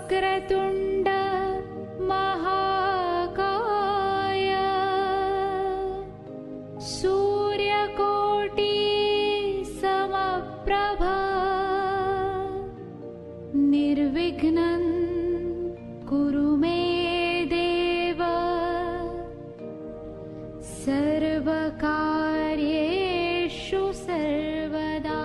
वक्रतुण्ड महाकाय सूर्यकोटि समप्रभा निर्विघ्नं कुरु मे देव सर्वकार्येषु सर्वदा।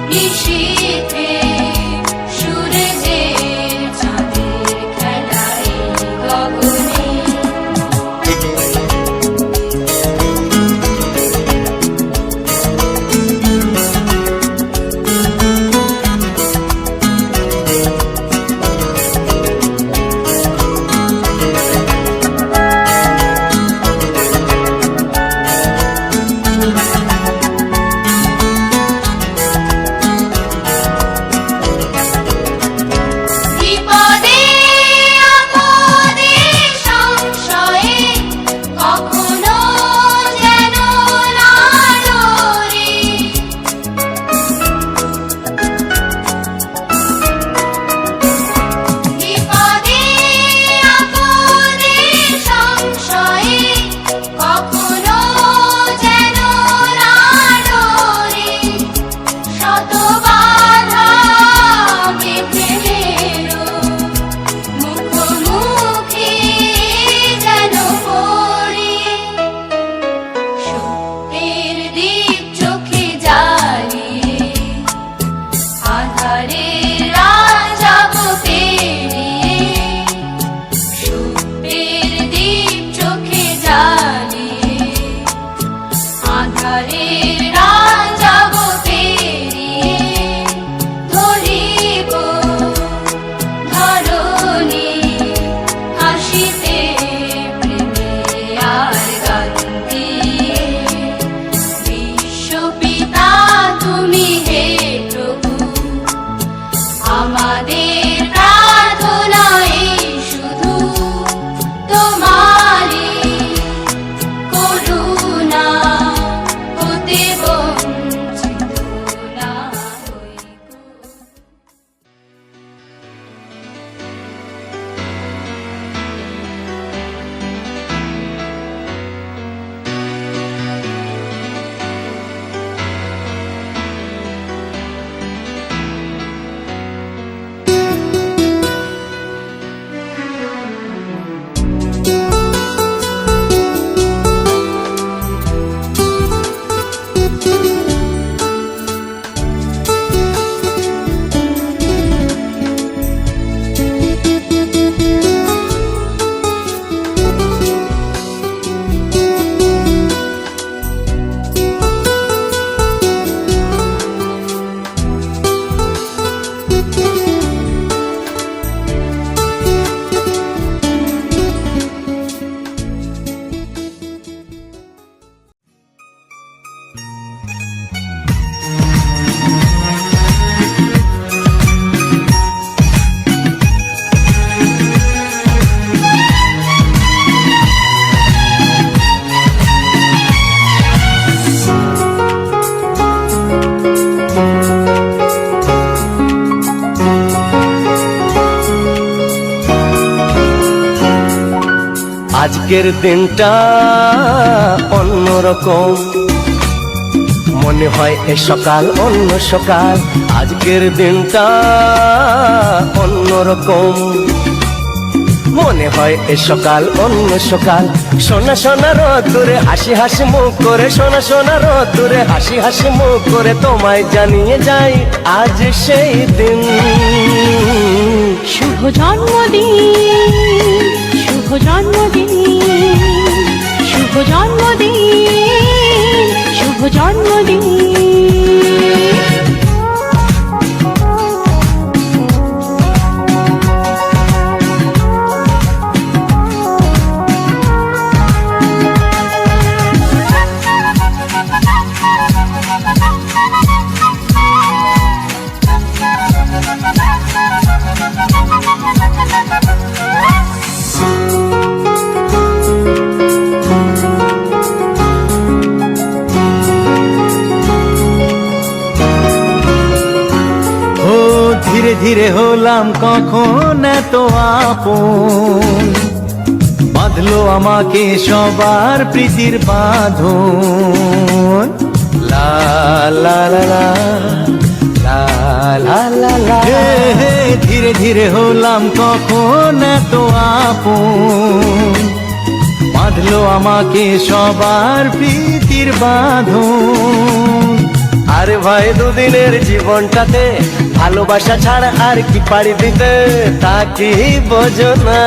নিশীথে সূর্যের চাঁদের খেলায় গগনে। বিপদে আপদে সংশয়ে কখনো যেন না ডরি। বিপদে আপদে সংশয়ে কখনো যেন না ডরি। শত বাধা বেঁধেলেও মুখোমুখি যেন পড়ি। সত্যের দীপ চোখে জ্বালিয়ে আঁধারের রাজাব পেরিয়ে। সত্যের দীপ চোখে জ্বালিয়ে আঁধারের রাজাব পেরিয়ে। ধরিব ধরণী হাসিতে প্রেমে আর গান দিয়ে। বিশ্বপিতা তুমি হে প্রভু, আমাদের প্রার্থনাই শুধু তোমারই করুণা হতে বঞ্চিত না হইব। আজকের দিনটা অন্যরকম, মনে হয় এ সকাল অন্য সকাল। আজকের দিনটা অন্যরকম, মনে হয় এ সকাল অন্য সকাল। সোনা সোনা রোদ্দুরে হাসি হাসি মুখ করে, সোনা সোনা রোদ্দুরে হাসি হাসি মুখ করে তোমায় জানিয়ে যাই আজ সেই দিন। শুভ জন্মদিন, শুভ জন্মদিন, শুভ জন্মদিন, শুভ জন্মদিন। ধীরে ধীরে হলাম কখন এত আপন, বাঁধলো আমাকে সবার প্রীতির বাঁধন। লা লা লা লা লা লা লা লা। ধীরে ধীরে হলাম কখন এত আপন, বাঁধলো আমাকে সবার প্রীতির বাঁধন। আরে ভাই দুদিনের জীবনটাতে ভালোবাসা ছাড়া আর কি পারি দিতে, তা কি বোঝো না।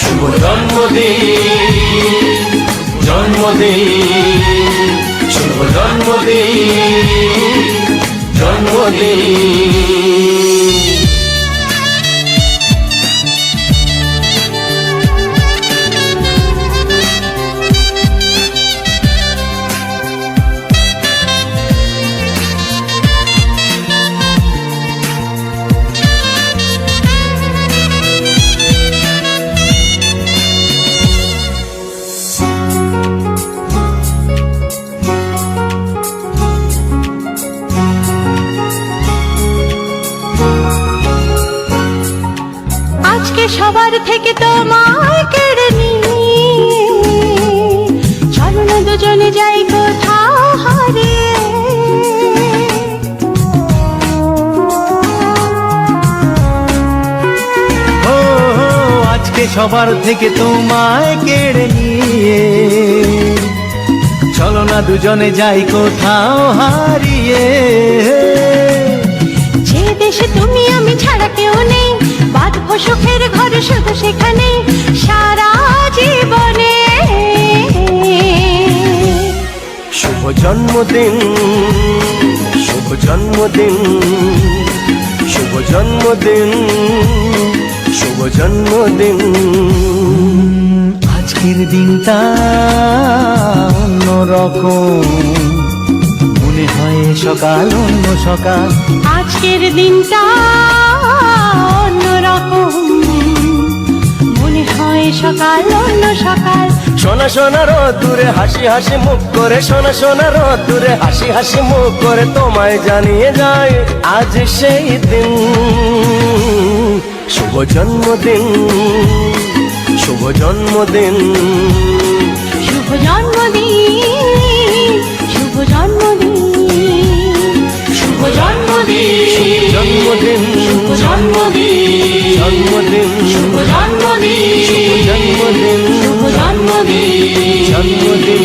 শুভ জন্মদিন, জন্মদিন, শুভ জন্মদিন, জন্মদিন। আজকে সবার থেকে তোমায় কেড়ে নিয়ে চলো না দুজনে যাই কোথাও হারিয়ে। ও আজকে সবার থেকে তোমায় কেড়ে নিয়ে চলো না দুজনে যাই কোথাও হারিয়ে। যে দেশে তুমি আমি ছাড়া কেউ নেই, বাঁধবো সুখের ঘর শুধু সেখানে সারা জীবনে। শুভ জন্মদিন, শুভ জন্মদিন, শুভ জন্মদিন, শুভ জন্মদিন। আজকের দিনটা অন্যরকম, মনে হয় সকাল অন্য সকাল। আজকের দিনটা অন্যরকম, মনে হয় সকাল অন্য সকাল। সোনা সোনা রোদ্দুরে হাসি হাসি মুখ করে, সোনা সোনা রোদ্দুরে হাসি হাসি মুখ করে তোমায় জানিয়ে যায় আজ সেই দিন। শুভ জন্মদিন, শুভ জন্মদিন, শুভ জন্মদিন, শুভ জন্মদিন, শুভ জন্মদিন, জন্মদিন, শুভ জন্মদিন, জন্মদিন, শুভ জন্মদিন, জন্মদিন, শুভ জন্মদিন, জন্মদিন।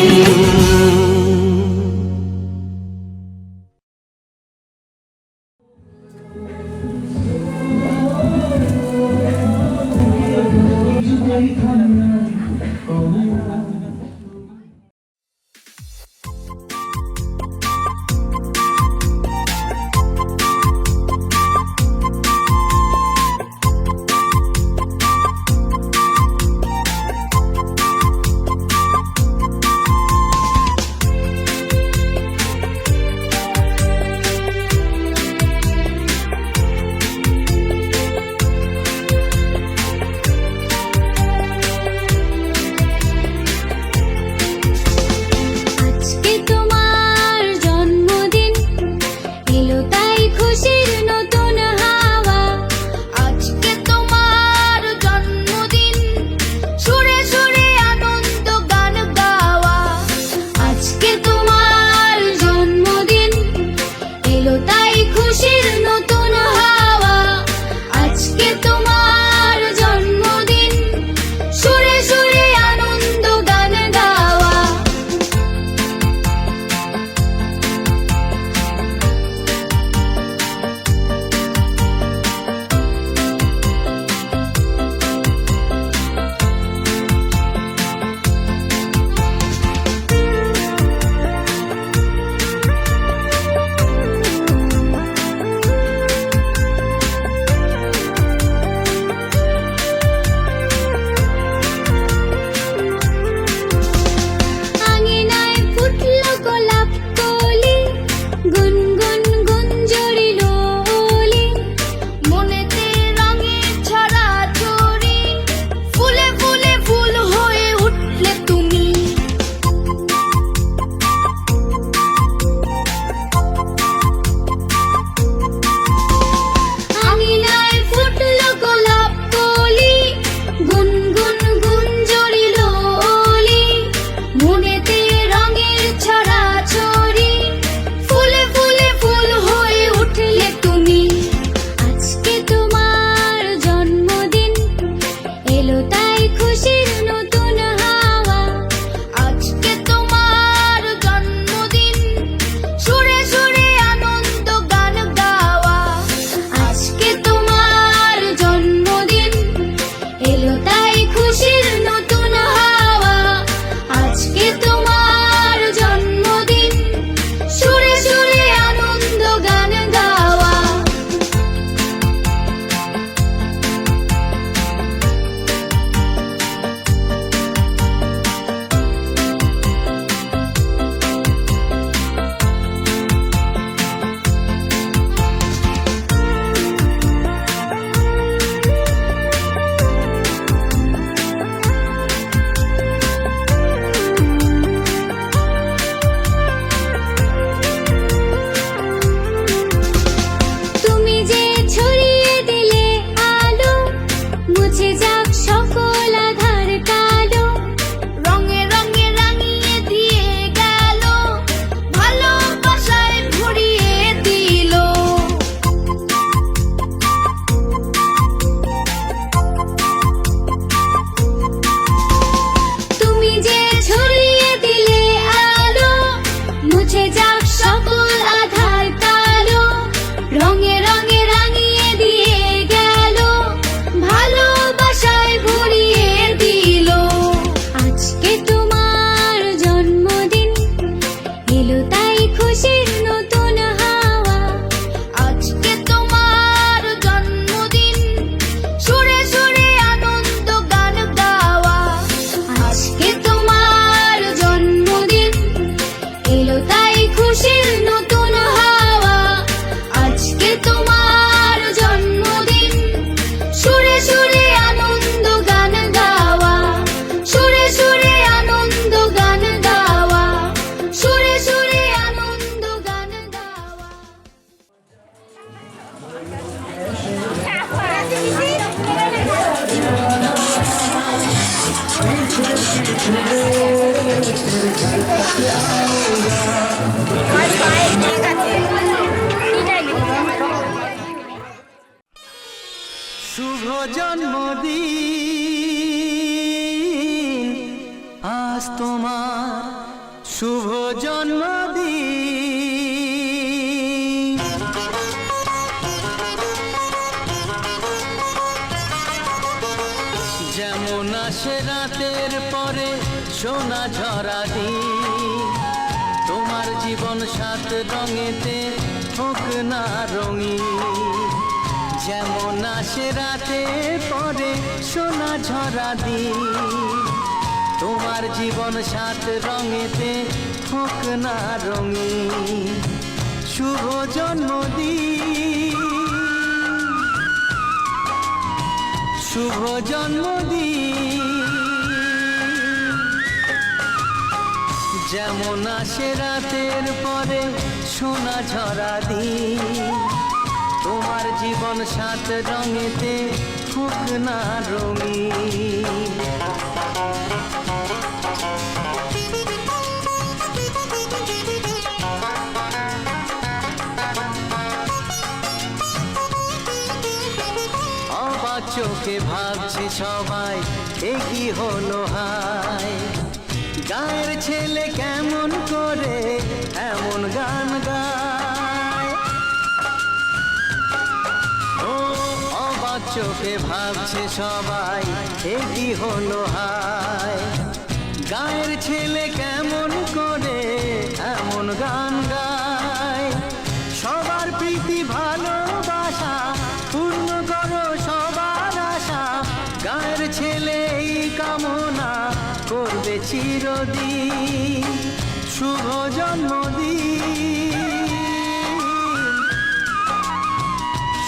শুভ জন্মদিন আজ তোমার, শুভ জন্মদিন। যেমন আসে রাতের পরে সোনা ঝরা দিন, তোমার জীবন সাত রঙেতে হোক না রঙিন। যেমন আসে রাতে পরে সোনা ঝরা দিন, তোমার জীবন সাত রঙেতে হোক না রঙিন। শুভ জন্মদিন, শুভ জন্মদিন। যেমন আসে রাতের পরে সোনা ঝরা দিন, তোমার জীবন সাত রঙেতে হোক না রঙিন। অবাক চোখে ভাবছে সবাই এ কি হলো হায়, গায়ের ছেলে কেমন করে এমন গান গায়। ও অবাক চোখে ভাবছে সবাই এ কি হলো হায়, গায়ের ছেলে কেমন করে এমন গান গায়। সবার প্রীতি ভালোবাসা পূর্ণ করো সবার আশা, গায়ের ছেলে এই কামনা করবে চিরদিন। শুভ জন্মদিন,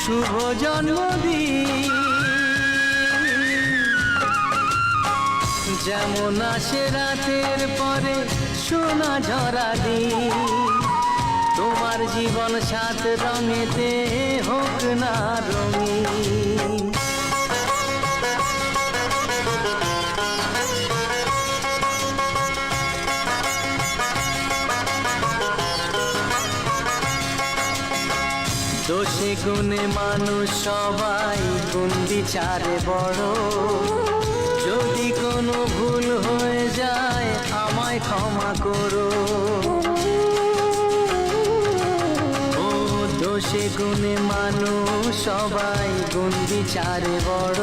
শুভ জন্মদিন। যেমন আসে রাতের পরে সোনা ঝরা দিন, তোমার জীবন সাত রঙেতে হোক না রঙিন। দোষে গুণে মানুষ সবাই গুণ বিচারে বড়, যদি কোনো ভুল হয়ে যায় আমায় ক্ষমা করো। ও দোষে গুণে মানুষ সবাই গুণ বিচারে বড়,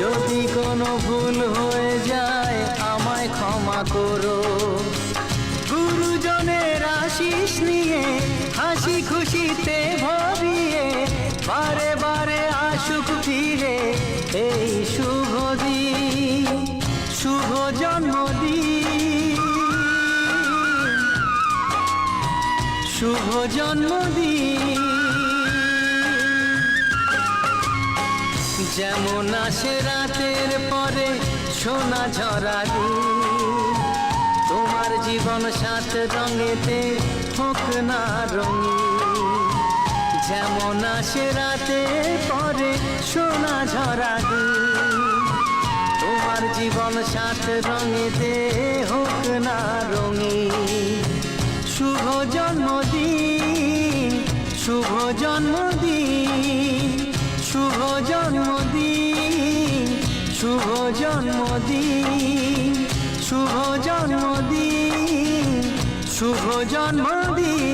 যদি কোনো ভুল হয়ে যায় আমায় ক্ষমা করো। গুরুজনের আশিস নিয়ে হাসি খুশিতে ভরিয়ে বারে বারে আসুক ফিরে এই শুভ দিন। শুভ জন্মদিন, শুভ জন্মদিন। যেমন আসে রাতের পরে সোনা ঝরা দিন, তোমার জীবন সাত রঙেতে হোক না রঙিন। যেমন আসে রাতের পরে সোনা ঝরা দিন, তোমার জীবন সাত রঙেতে হোক না রঙিন। শুভ জন্মদিন, শুভ জন্মদিন, শুভ জন্মদিন, শুভ জন্মদিন, শুভ জন্মদিন, শুভ জন্মদিন।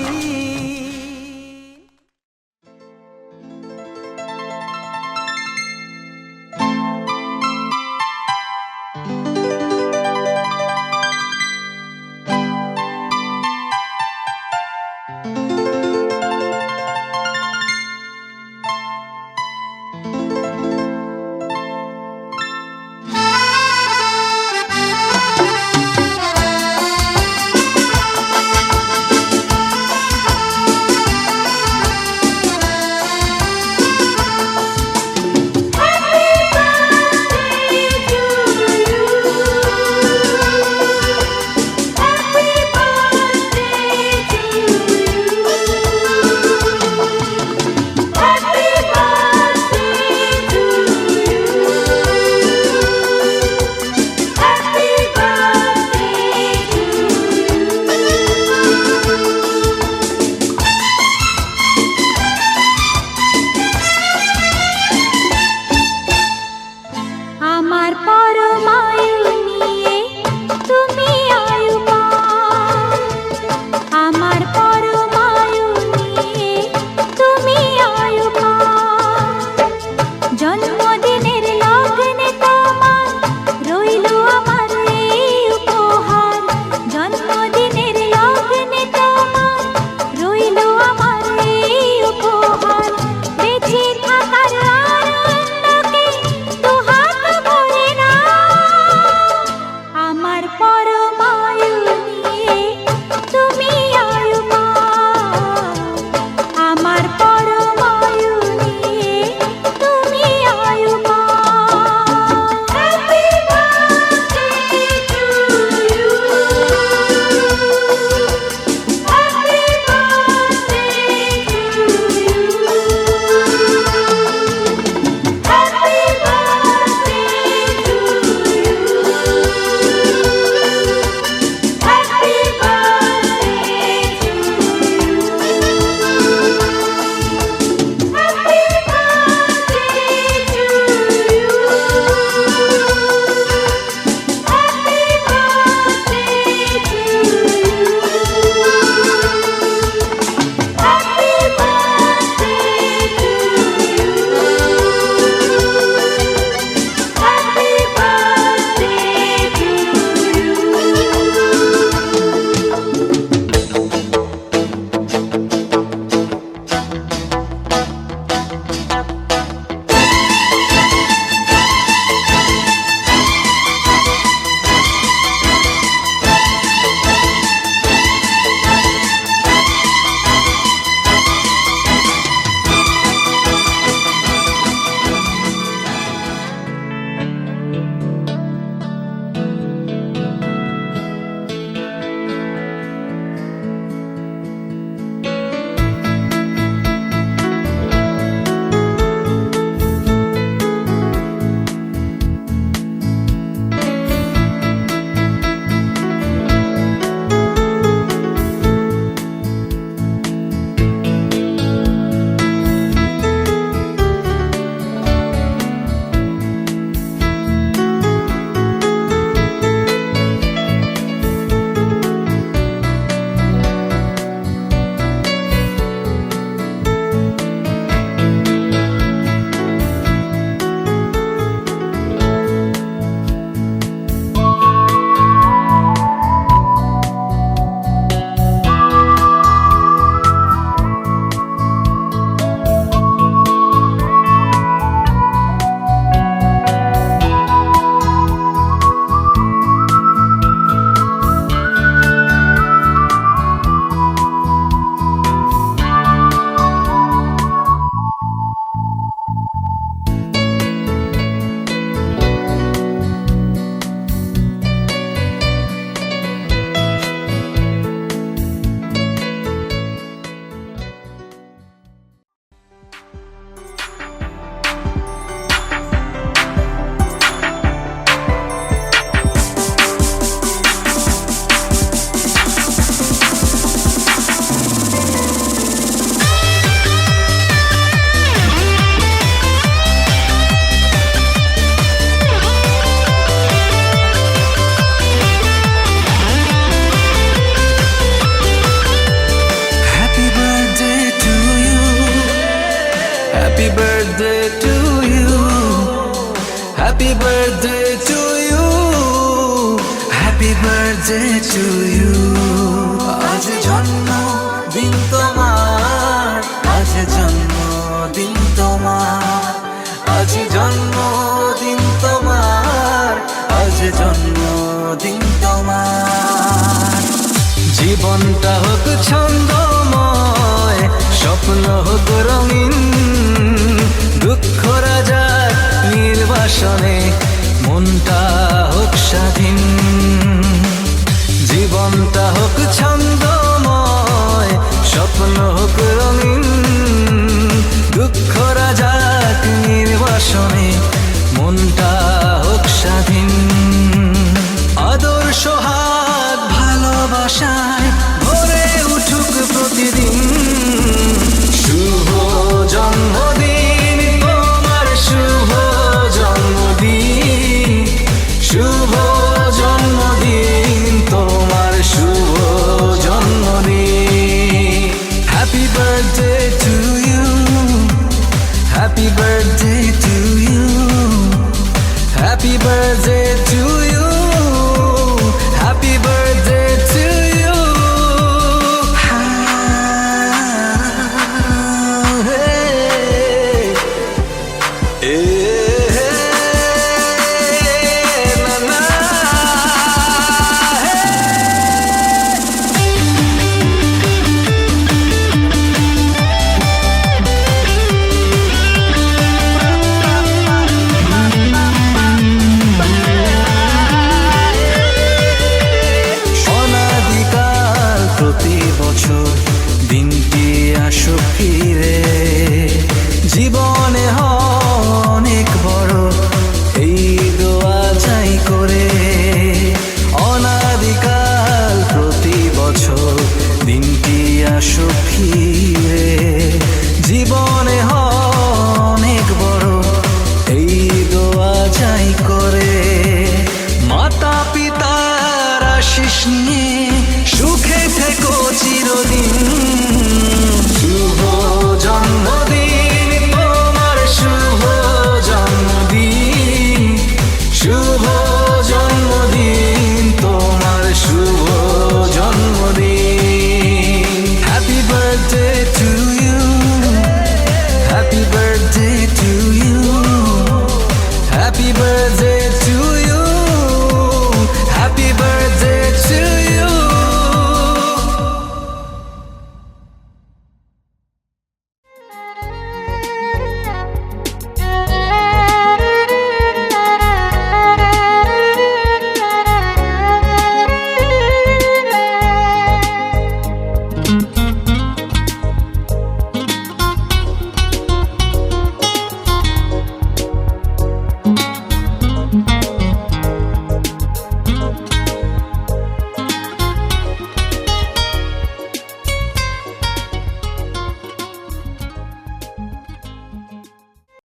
birthday to you, happy birthday to you, happy birthday to you. আজ জন্মদিন তোমার, আজ জন্মদিন তোমার, আজ জন্মদিন তোমার, আজ জন্মদিন তোমার। জীবনটা হোক ছন্দময়, স্বপ্ন হোক রঙিন, দুঃখ রাজার নির্বাসনে মনটা হোক স্বাধীন। জীবনটা হোক ছন্দময়, স্বপ্ন হোক রঙিন, দুঃখ রাজার নির্বাসনে মনটা হোক স্বাধীন। আদর্শ হাত ভালোবাসায় ভরে উঠুক প্রতিদিন। শুভ জন্মদিন তোমার, শুভ জন্মদিন, শুভ জন্মদিন তোমার, শুভ জন্মদিন। Happy birthday to you, happy birthday to you, happy birthday to you, happy birthday to you. অনাদিকাল প্রতি বছর দিনটি আসুক ফিরে, জীবন